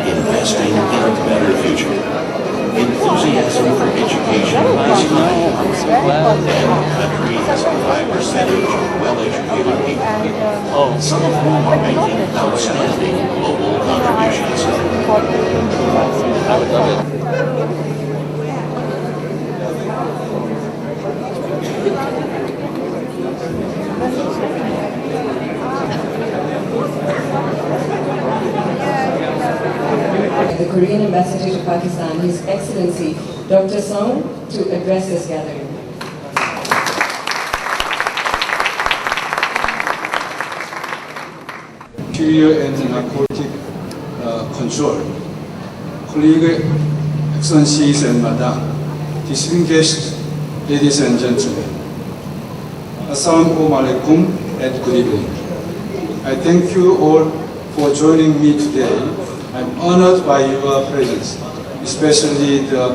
Investing in a better future. Enthusiasm for education lies high, and the country has a high percentage of well-educated people, some of whom are making outstanding global contributions. The Korean Ambassador to Pakistan, His Excellency Dr. Song, to address this gathering. Material and narcotic control. Colleagues, Excellencies and Madam, distinguished guests, ladies and gentlemen. Assalamu alaikum and good evening. I thank you all for joining me today. I'm honored by your presence, especially the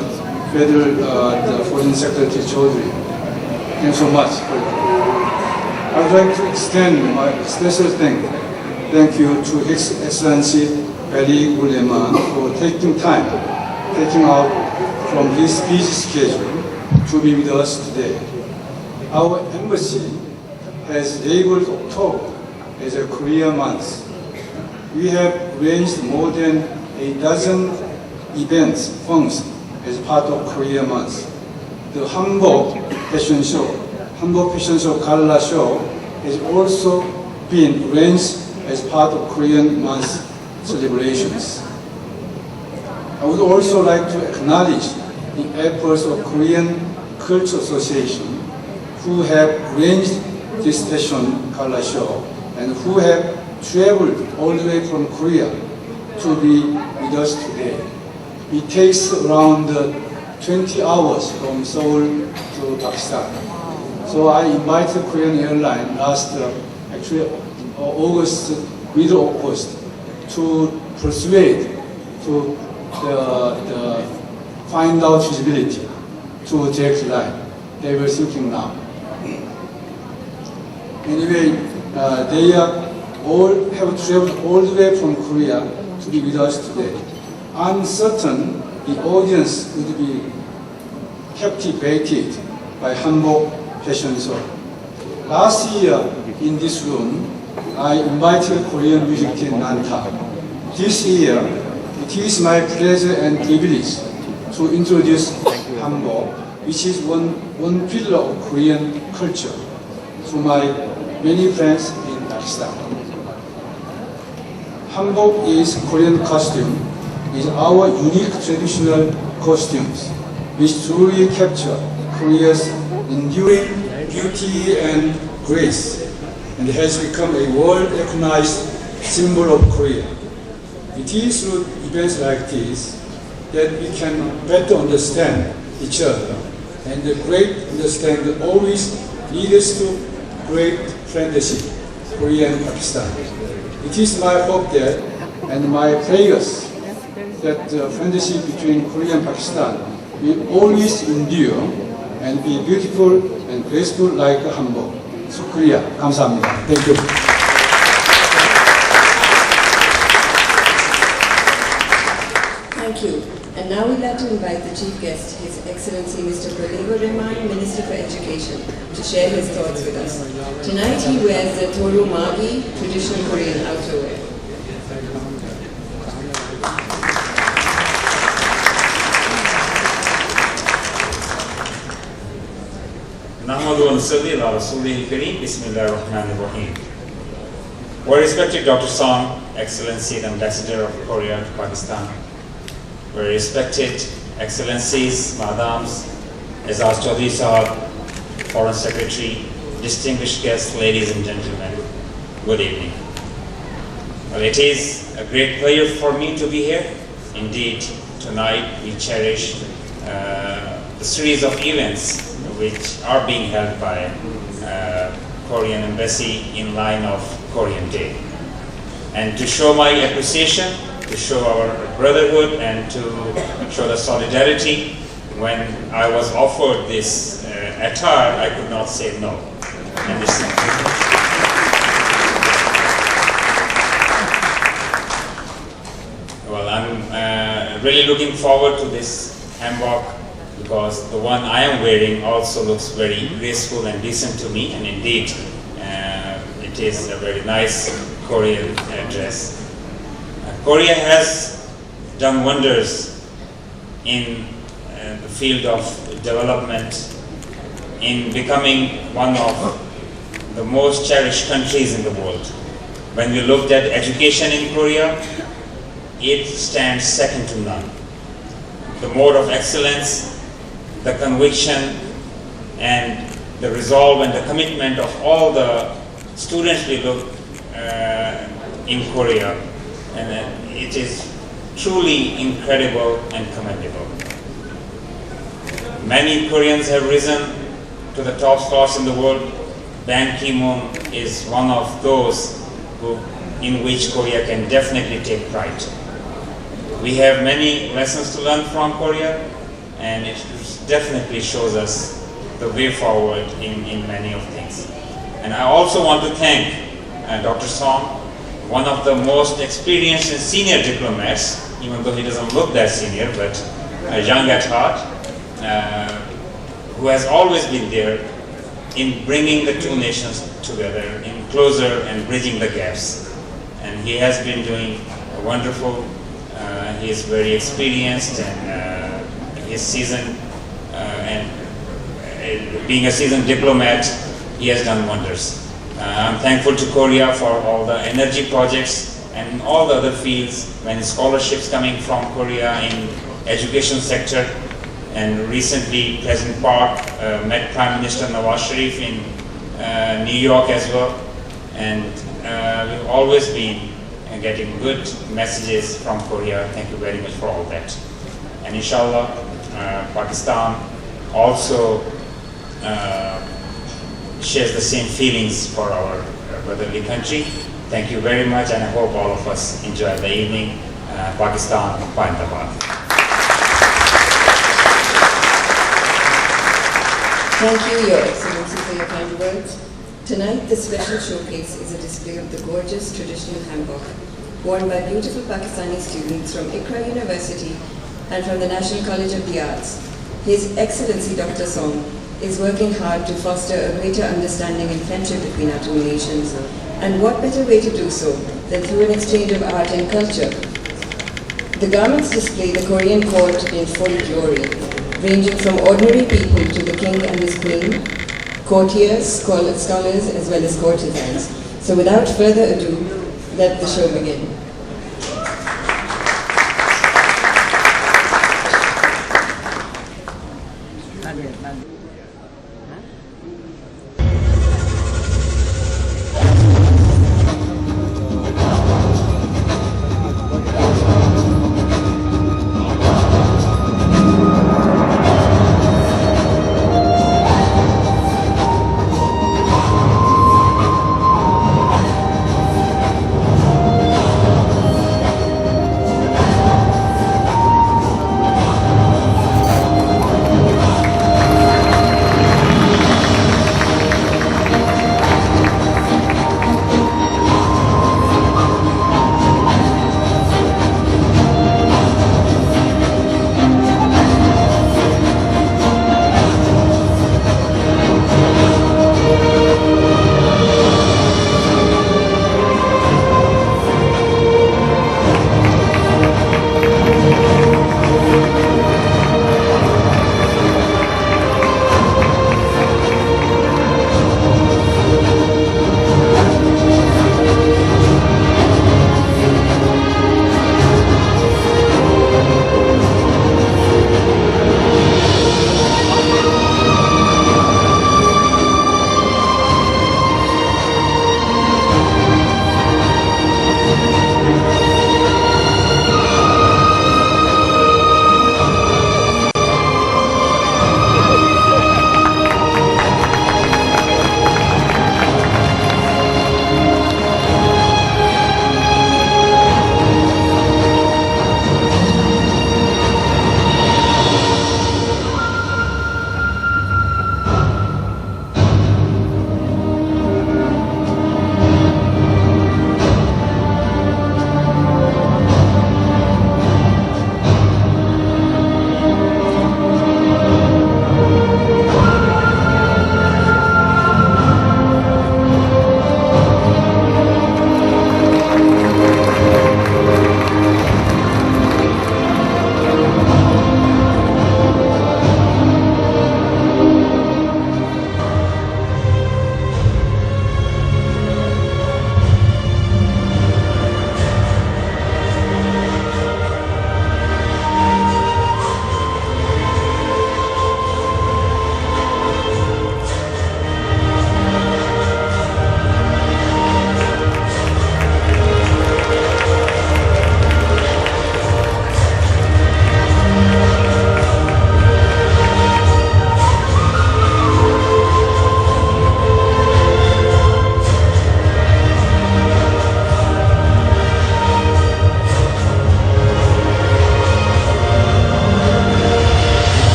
Federal the Foreign Secretary Chaudhry. Thanks so much. I'd like to extend my special thank you to His Excellency Ali Ulema for taking out from his busy schedule to be with us today. Our embassy has labeled October as a Korea month. We have arranged more than a dozen events, functions as part of Korea month. The Hanbok Fashion Show Gala show has also been arranged as part of Korean month celebrations. I would also like to acknowledge the efforts of Korean Culture Association who have arranged this fashion Gala show and who have traveled all the way from Korea to be with us today. It takes around 20 hours from Seoul to Pakistan. So I invited Korean Airlines middle August, to persuade, to find out feasibility to direct line. They were thinking now. Anyway, they all have traveled all the way from Korea to be with us today. I'm certain the audience would be captivated by Hanbok fashion show. Last year in this room, I invited Korean music team Nanta. This year, it is my pleasure and privilege to introduce Hanbok, which is one pillar of Korean culture, to my many friends in Pakistan. Hanbok is Korean costume, is our unique traditional costumes, which truly capture Korea's enduring beauty and grace, and has become a world-recognized symbol of Korea. It is through events like this that we can better understand each other, and the great understanding always leads to great friendship, Korea and Pakistan. It is my hope that, and my prayers, that the friendship between Korea and Pakistan will always endure and be beautiful and graceful like Hanbok. Shukriya. 감사합니다. Thank you. Thank you. And now we'd like to invite the chief guest, His Excellency Mr. Pradeep Rahman, Minister for Education, to share his thoughts with us. Tonight he wears the Toru Magi, traditional Korean outerwear. Well respected Dr. Song, Excellency the Ambassador of Korea to Pakistan, very respected Excellencies, Madams, Azaz Chaudhry Sahab, Foreign Secretary, distinguished guests, ladies and gentlemen, good evening. Well, it is a great pleasure for me to be here. Indeed, tonight we cherish the series of events which are being held by Korean embassy in line of Korean Day. And to show my appreciation, to show our brotherhood, and to show the solidarity, when I was offered this attire, I could not say no. And this well, I'm really looking forward to this hanbok, because the one I am wearing also looks very graceful and decent to me, and indeed it is a very nice Korean dress. Korea has done wonders in the field of development, in becoming one of the most cherished countries in the world. When we looked at education in Korea, it stands second to none. The mode of excellence, the conviction, and the resolve and the commitment of all the students we look in Korea, and it is truly incredible and commendable. Many Koreans have risen to the top spots in the world. Ban Ki-moon is one of those in which Korea can definitely take pride. We have many lessons to learn from Korea, and it definitely shows us the way forward in many of things. And I also want to thank Dr. Song, one of the most experienced and senior diplomats, even though he doesn't look that senior, but young at heart, who has always been there in bringing the two nations together, in closer and bridging the gaps. And he has been doing wonderful. He is very experienced, and he's seasoned, and being a seasoned diplomat, he has done wonders. I'm thankful to Korea for all the energy projects and all the other fields, when scholarships coming from Korea in education sector. And recently President Park met Prime Minister Nawaz Sharif in New York as well. And we've always been getting good messages from Korea. Thank you very much for all that. And inshallah, Pakistan also shares the same feelings for our brotherly country. Thank you very much, and I hope all of us enjoy the evening. Pakistan, Zindabad. Thank you, Your Excellency, for your kind words. Tonight, the special showcase is a display of the gorgeous traditional hanbok, worn by beautiful Pakistani students from Iqra University and from the National College of the Arts. His Excellency Dr. Song is working hard to foster a greater understanding and friendship between our two nations. And what better way to do so than through an exchange of art and culture? The garments display the Korean court in full glory, ranging from ordinary people to the king and his queen, courtiers, scholars, as well as courtesans. So without further ado, let the show begin.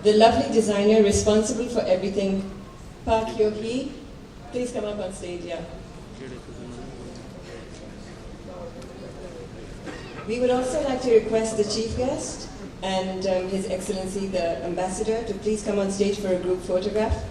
the lovely designer responsible for everything, Park Hyo-hee. Please come up on stage, yeah. We would also like to request the chief guest and His Excellency the Ambassador to please come on stage for a group photograph.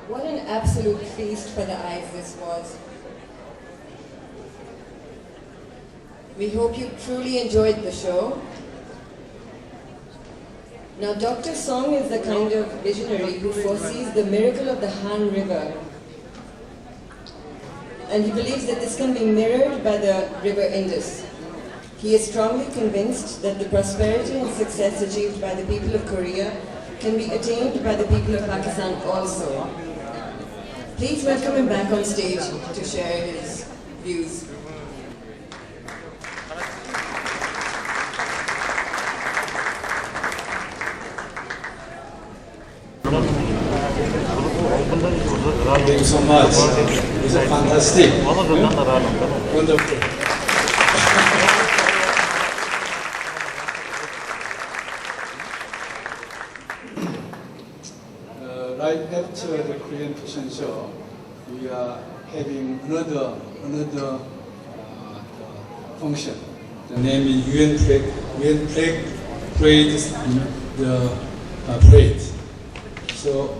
What an absolute feast for the eyes this was. We hope you truly enjoyed the show. Now, Dr. Song is the kind of visionary who foresees the miracle of the Han River. And he believes that this can be mirrored by the river Indus. He is strongly convinced that the prosperity and success achieved by the people of Korea can be attained by the people of Pakistan also. Please welcome him back on stage to share his views. Thank you so much. It's fantastic. Wonderful. Right after the Korean fashion show, we are having another function. The name is UN Flag Parade, the parade. So,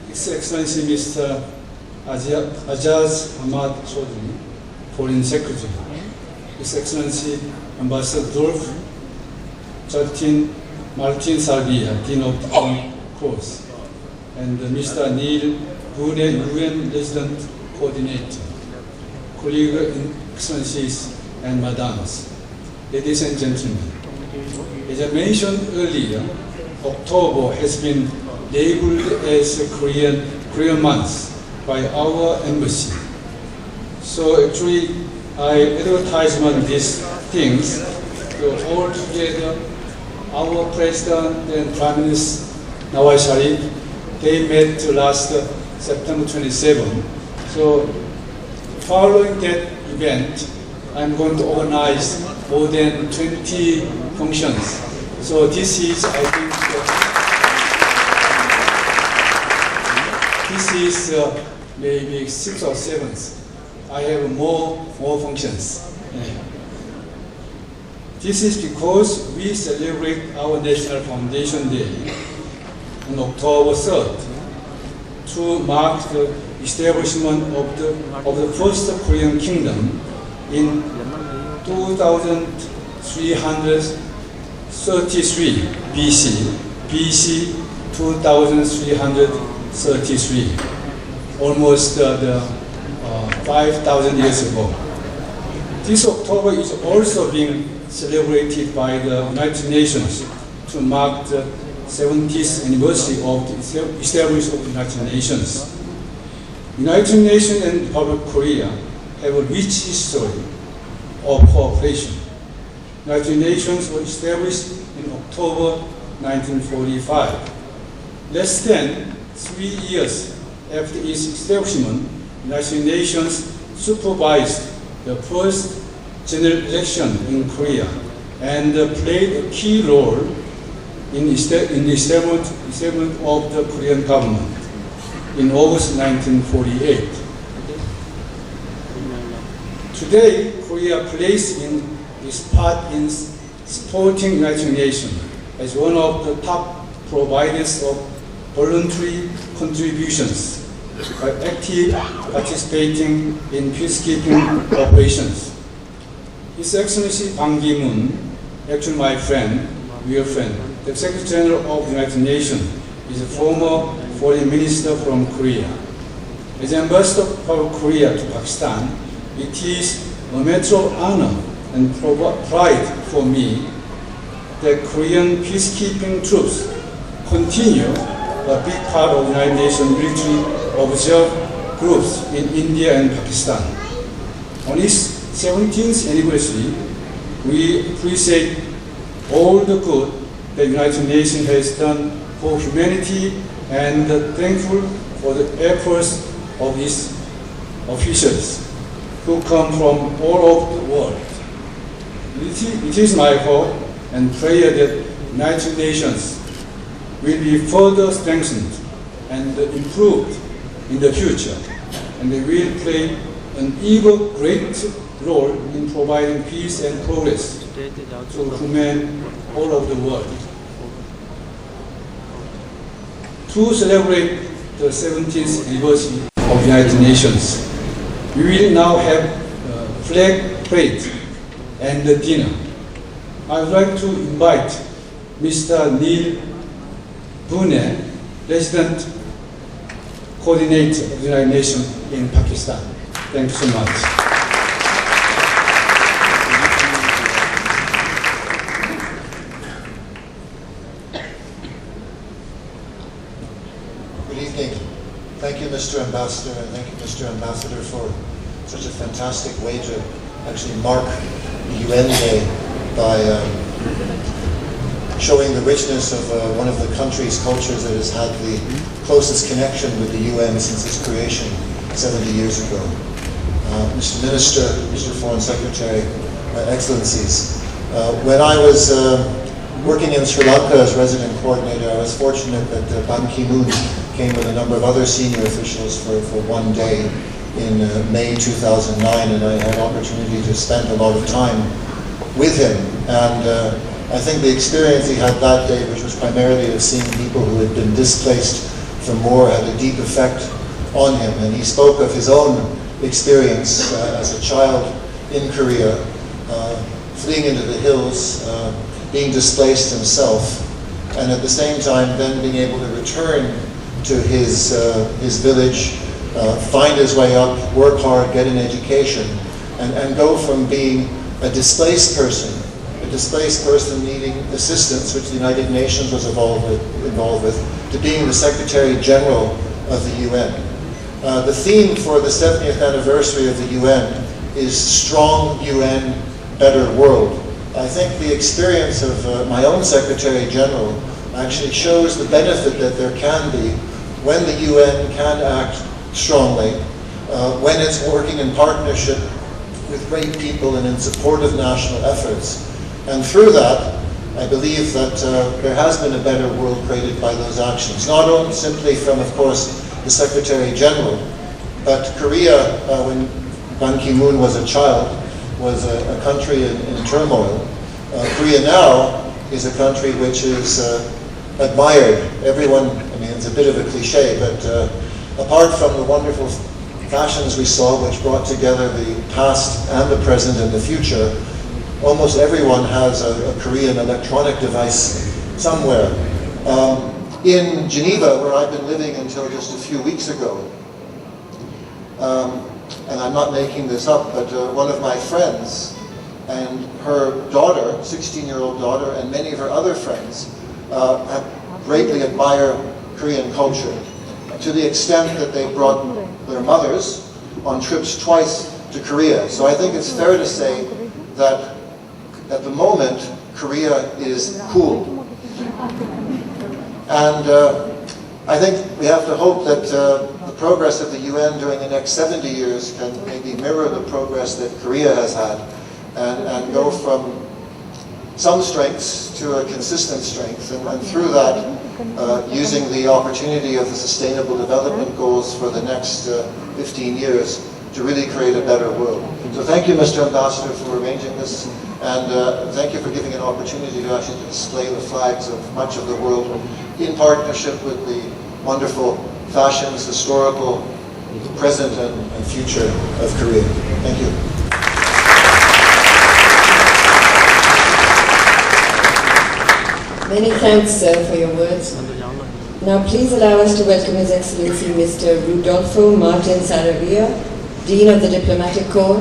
His Excellency Mr. Ajaz Ahmad Chaudhry, Foreign Secretary, His Excellency Ambassador Martin Salvia, Dean of the Course, and Mr. Neil Boone, UN Resident Coordinator, colleagues, excellencies, and madams, ladies and gentlemen. As I mentioned earlier, October has been labeled as a Korean month by our embassy. So actually, I advertisement these things. So all together, our President and Prime Minister Nawaz Sharif, they met last September 27. So following that event, I'm going to organize more than 20 functions. So this is, I think, this is maybe 6th or 7th. I have more functions. Yeah. This is because we celebrate our National Foundation Day on October 3rd to mark the establishment of the first Korean kingdom in 2333 BC 2333, almost 5,000 years ago. This October is also being celebrated by the United Nations to mark the 70th anniversary of the establishment of the United Nations. United Nations and Republic of Korea have a rich history of cooperation. United Nations was established in October 1945. Less than 3 years after its establishment, United Nations supervised the first general election in Korea and played a key role in the establishment of the Korean government in August 1948. Today, Korea plays its part in supporting United Nations as one of the top providers of voluntary contributions by active participating in peacekeeping operations. His Excellency Ban Ki-moon, actually my friend, real friend, the Secretary General of the United Nations, is a former Foreign Minister from Korea. As Ambassador of Korea to Pakistan, it is a matter of honor and pride for me that Korean peacekeeping troops continue a big part of United Nations military observe groups in India and Pakistan. On its 17th anniversary, we appreciate all the good the United Nations has done for humanity and thankful for the efforts of its officials who come from all over the world. It is my hope and prayer that United Nations will be further strengthened and improved in the future, and they will play an even greater role in providing peace and progress to human all over the world. To celebrate the 17th anniversary of the United Nations, we will now have a flag parade and a dinner. I would like to invite Mr. Neil Bune, Resident Coordinator of the United Nations in Pakistan. Thank you so much. Good evening. Thank you, Mr. Ambassador, and thank you, Mr. Ambassador, for such a fantastic way to actually mark the UN Day by showing the richness of one of the country's cultures that has had the closest connection with the UN since its creation 70 years ago. Mr. Minister, Mr. Foreign Secretary, Excellencies, when I was working in Sri Lanka as resident coordinator, I was fortunate that Ban Ki-moon came with a number of other senior officials for one day in May 2009, and I had opportunity to spend a lot of time with him. And I think the experience he had that day, which was primarily of seeing people who had been displaced from war, had a deep effect on him. And he spoke of his own experience as a child in Korea, fleeing into the hills, being displaced himself, and at the same time then being able to return to his village, find his way up, work hard, get an education, and go from being a displaced person needing assistance, which the United Nations was involved with, to being the Secretary General of the UN. The theme for the 70th anniversary of the UN is Strong UN, Better World. I think the experience of my own Secretary General actually shows the benefit that there can be when the UN can act strongly, when it's working in partnership with great people and in support of national efforts. And through that, I believe that there has been a better world created by those actions. Not only simply from, of course, the Secretary General, but Korea, when Ban Ki-moon was a child, was a country in turmoil. Korea now is a country which is admired. Everyone, I mean, it's a bit of a cliche, but apart from the wonderful fashions we saw, which brought together the past and the present and the future, almost everyone has a Korean electronic device somewhere. In Geneva, where I've been living until just a few weeks ago, and I'm not making this up, but one of my friends and her daughter, 16-year-old daughter, and many of her other friends greatly admire Korean culture, to the extent that they brought their mothers on trips twice to Korea. So I think it's fair to say that at the moment, Korea is cool. And I think we have to hope that the progress of the UN during the next 70 years can maybe mirror the progress that Korea has had, and go from some strengths to a consistent strength, and through that, using the opportunity of the Sustainable Development Goals for the next 15 years to really create a better world. So thank you, Mr. Ambassador, for arranging this, and thank you for giving an opportunity to actually display the flags of much of the world in partnership with the wonderful fashions, historical, present, and future of Korea. Thank you. Many thanks, sir, for your words. Now please allow us to welcome His Excellency Mr. Rudolfo Martin Saravia, Dean of the Diplomatic Corps.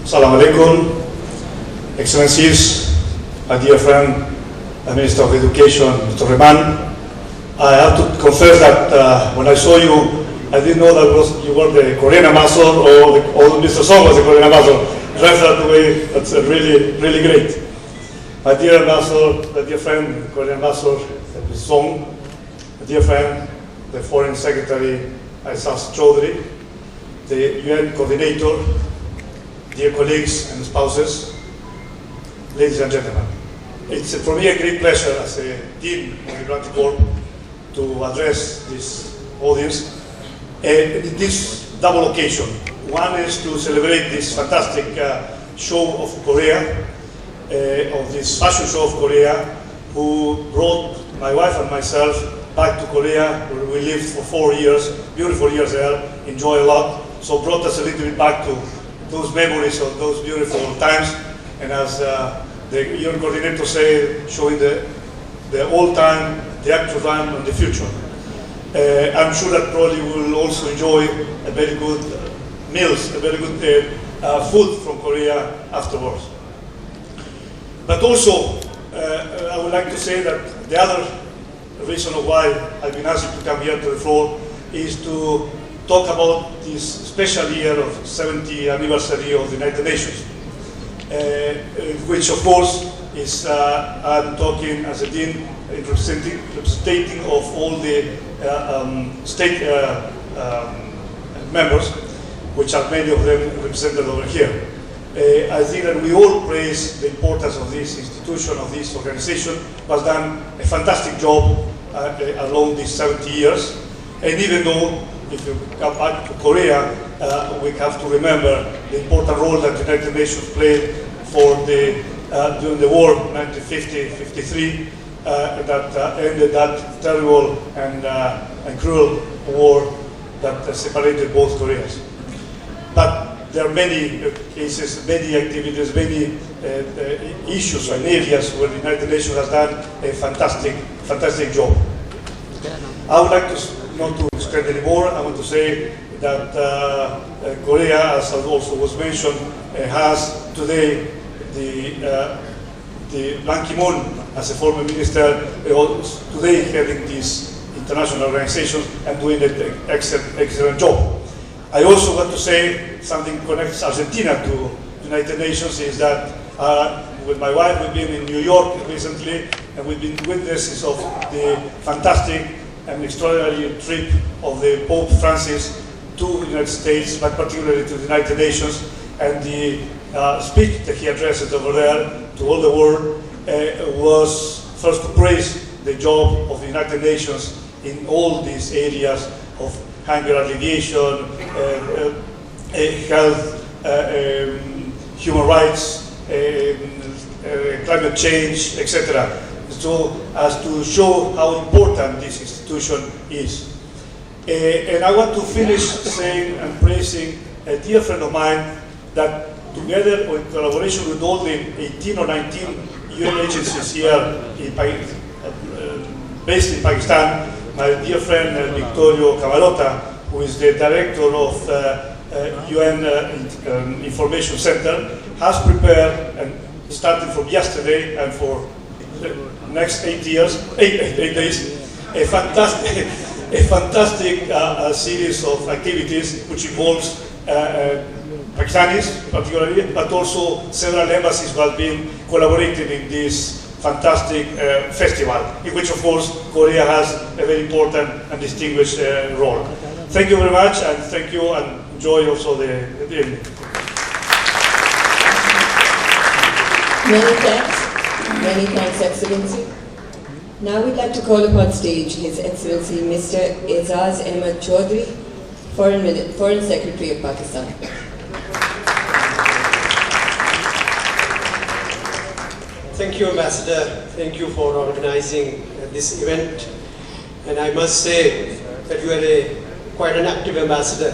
Assalamu alaikum, Excellencies, my dear friend, the Minister of Education, Mr. Rehman. I have to confess that when I saw you, I didn't know that you were the Korean ambassador or Mr. Song was the Korean ambassador. Dressed that way, that's really, really great. My dear ambassador, my dear friend, Korean ambassador, Mr. Song, my dear friend, the Foreign Secretary, Aisas Chaudhry, the UN coordinator, dear colleagues and spouses, ladies and gentlemen. It's for me a great pleasure as a Dean of the Diplomatic Corps to address this audience in this double occasion. One is to celebrate this fantastic show of Korea, of this fashion show of Korea, who brought my wife and myself back to Korea, where we lived for 4 years, beautiful years there, enjoy a lot, so brought us a little bit back to those memories of those beautiful times, and as the UN coordinator say, showing the old time, the actual time, and the future. I'm sure that probably we will also enjoy a very good meals, a very good food from Korea afterwards. But also, I would like to say that the other reason of why I've been asked to come here to the floor is to talk about this special year of 70th anniversary of the United Nations, which of course is, I'm talking as a dean representing of all the state members, which are many of them represented over here. I think that we all praise the importance of this institution, of this organization, who has done a fantastic job along these 70 years. And even though, if you come back to Korea, we have to remember the important role that the United Nations played for during the war 1950-53 that ended that terrible and cruel war that separated both Koreas. But there are many cases, many activities, many issues and areas where the United Nations has done a fantastic job. I would like to not to spend any more. I want to say that Korea, as also was mentioned, has today the Ban Ki-moon as a former minister, today heading this international organization and doing an excellent job. I also want to say something connects Argentina to the United Nations is that with my wife we've been in New York recently and we've been witnesses of the fantastic and extraordinary trip of the Pope Francis to the United States, but particularly to the United Nations, and the speech that he addressed over there to all the world was first to praise the job of the United Nations in all these areas of hunger alleviation, health, human rights, climate change, etc. So as to show how important this institution is. And I want to finish saying and praising a dear friend of mine that together or in collaboration with all the 18 or 19 UN agencies here based in Pakistan, my dear friend Victorio Camarota, who is the director of UN Information Center, has prepared, and starting from yesterday and for the next 8 days, a fantastic series of activities which involves Pakistanis particularly, but also several embassies who have been collaborating in this fantastic festival, in which of course Korea has a very important and distinguished role. Thank you very much, and thank you, and enjoy also the evening. Many thanks, Excellency. Now we'd like to call upon stage His Excellency Mr. Aizaz Ahmad Chaudhry, Foreign Secretary of Pakistan. Thank you, Ambassador. Thank you for organizing this event. And I must say that you are a quite an active ambassador.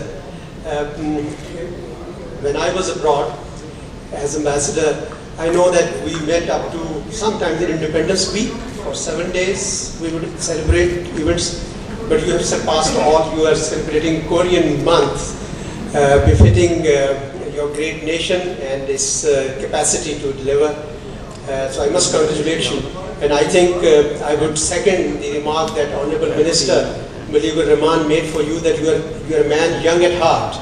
When I was abroad as ambassador, I know that we met up to sometimes in Independence Week for 7 days. We would celebrate events, but you have surpassed all. You are celebrating Korean month, befitting your great nation and its capacity to deliver. So I must congratulate you. And I think I would second the remark that Honorable Minister Maligur Rahman made for you, that you are a man young at heart.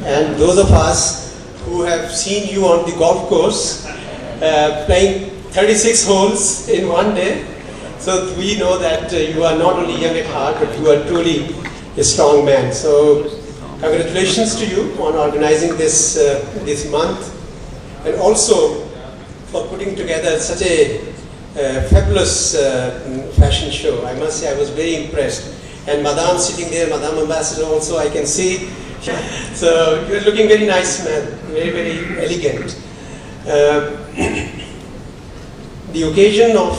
And those of us who have seen you on the golf course playing 36 holes in one day, so we know that you are not only young at heart, but you are truly a strong man. So congratulations to you on organizing this month, and also for putting together such a fabulous fashion show. I must say I was very impressed. And Madame sitting there, Madame Ambassador also, I can see. So you're looking very nice, man. Very, very elegant. The occasion of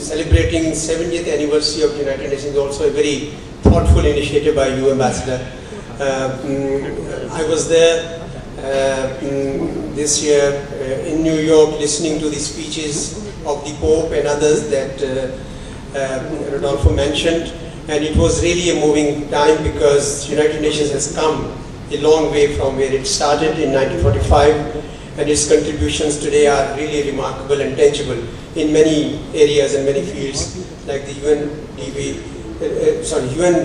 celebrating 70th anniversary of United Nations is also a very thoughtful initiative by you, Ambassador. I was there this year in New York listening to the speeches of the Pope and others that Rodolfo mentioned, and it was really a moving time because United Nations has come a long way from where it started in 1945, and its contributions today are really remarkable and tangible in many areas and many fields, like the UN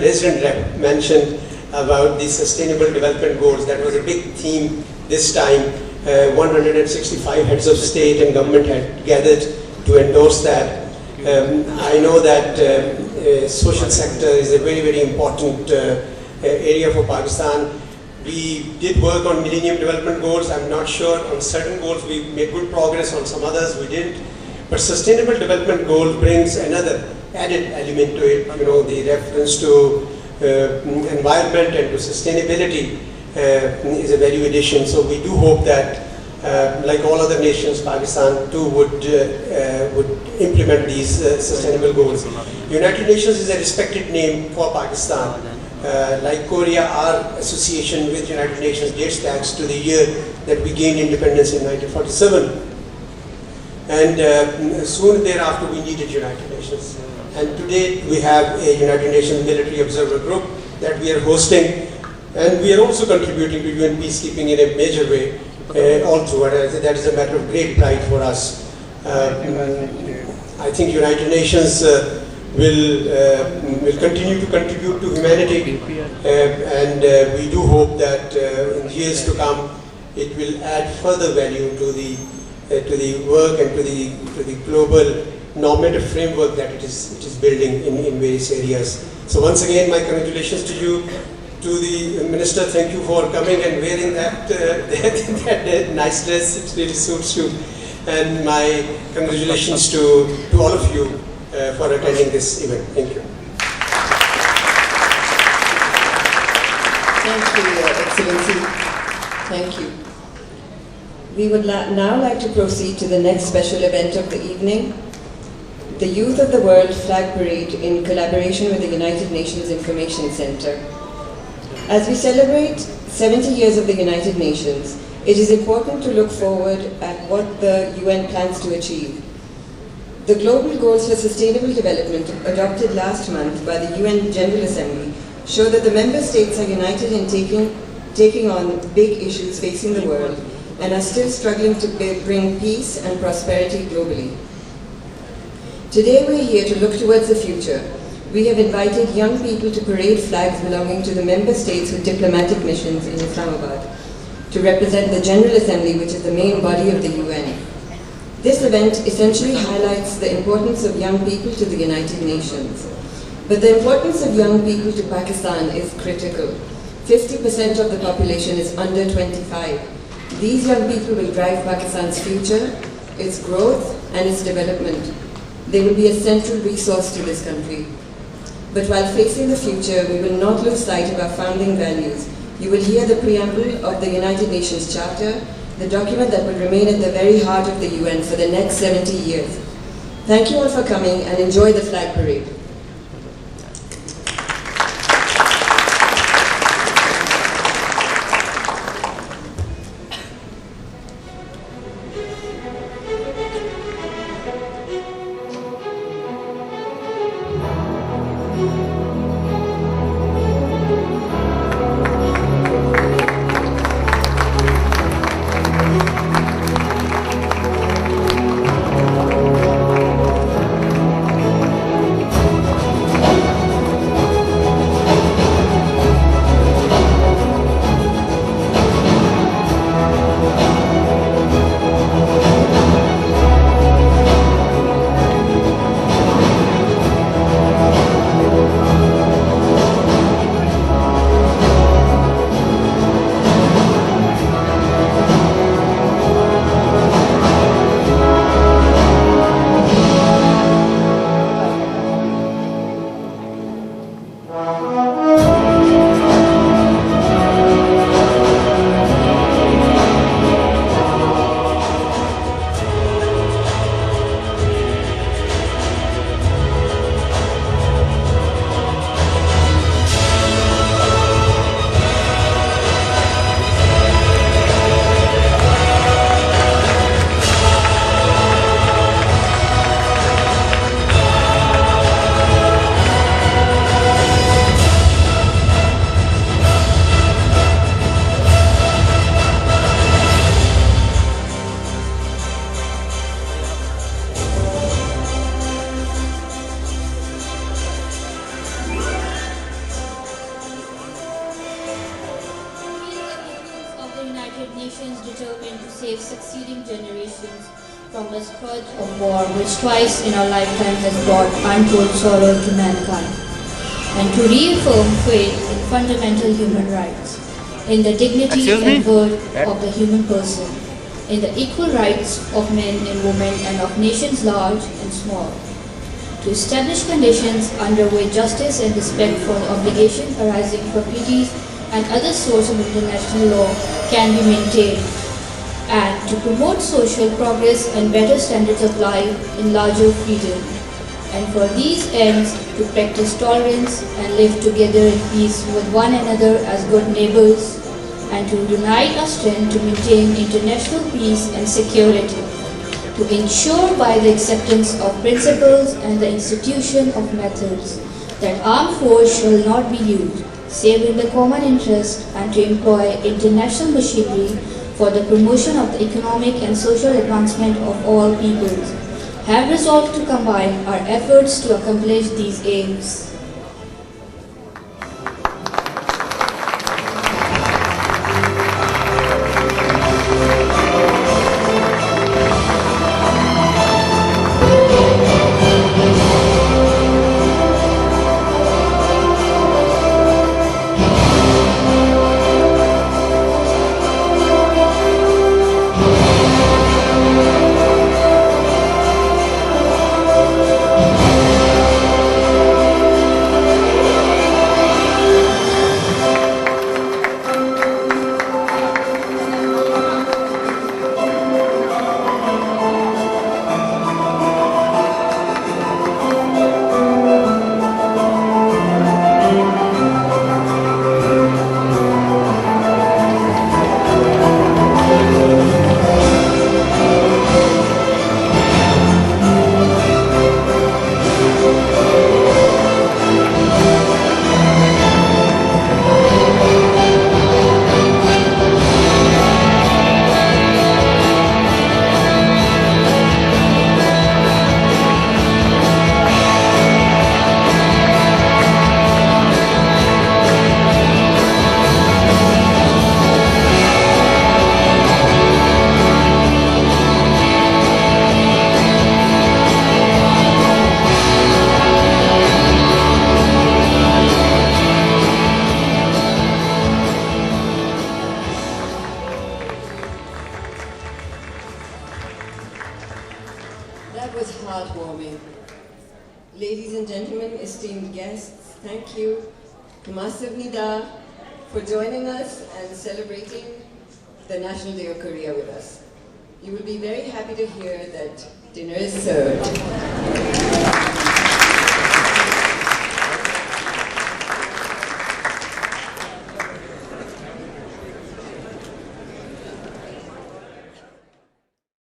Resident Rep mentioned about the Sustainable Development Goals. That was a big theme this time. 165 heads of state and government had gathered to endorse that. I know that social sector is a very, very important area for Pakistan. We did work on Millennium Development Goals. I'm not sure on certain goals we made good progress, on some others we didn't. But Sustainable Development Goal brings another added element to it. You know, the reference to environment and to sustainability is a value addition. So we do hope that, like all other nations, Pakistan too would implement these sustainable goals. United Nations is a respected name for Pakistan. Like Korea, our association with United Nations dates back to the year that we gained independence in 1947. And soon thereafter we needed United Nations. And today we have a United Nations Military Observer Group that we are hosting, and we are also contributing to UN peacekeeping in a major way all throughout. That is a matter of great pride for us. I think United Nations will continue to contribute to humanity, and we do hope that in years to come it will add further value to the work and to the global normative framework that it is building in various areas. So once again, my congratulations to you. To the Minister, thank you for coming and wearing that, that nice dress. It really suits you. And my congratulations to all of you for attending this event. Thank you. Thank you, Your Excellency. Thank you. We would now like to proceed to the next special event of the evening, the Youth of the World Flag Parade in collaboration with the United Nations Information Center. As we celebrate 70 years of the United Nations, it is important to look forward at what the UN plans to achieve. The Global Goals for Sustainable Development, adopted last month by the UN General Assembly, show that the member states are united in taking on big issues facing the world and are still struggling to bring peace and prosperity globally. Today we're here to look towards the future. We have invited young people to parade flags belonging to the member states with diplomatic missions in Islamabad to represent the General Assembly, which is the main body of the UN. This event essentially highlights the importance of young people to the United Nations. But the importance of young people to Pakistan is critical. 50% of the population is under 25. These young people will drive Pakistan's future, its growth, and its development. They will be a central resource to this country. But while facing the future, we will not lose sight of our founding values. You will hear the preamble of the United Nations Charter, the document that will remain at the very heart of the UN for the next 70 years. Thank you all for coming and enjoy the flag parade. succeeding generations from a scourge of war which twice in our lifetime has brought untold sorrow to mankind, and to reaffirm faith in fundamental human rights, in the dignity and worth of the human person, in the equal rights of men and women and of nations large and small, to establish conditions under which justice and respect for the obligation arising from treaties and other sources of international law can be maintained, and to promote social progress and better standards of life in larger freedom, and for these ends to practice tolerance and live together in peace with one another as good neighbors, and to unite our strength to maintain international peace and security, to ensure by the acceptance of principles and the institution of methods that armed force shall not be used, save in the common interest, and to employ international machinery for the promotion of the economic and social advancement of all peoples, have resolved to combine our efforts to accomplish these aims. That was heartwarming. Ladies and gentlemen, esteemed guests, thank you. Nida for joining us and celebrating the National Day of Korea with us. You will be very happy to hear that dinner is served.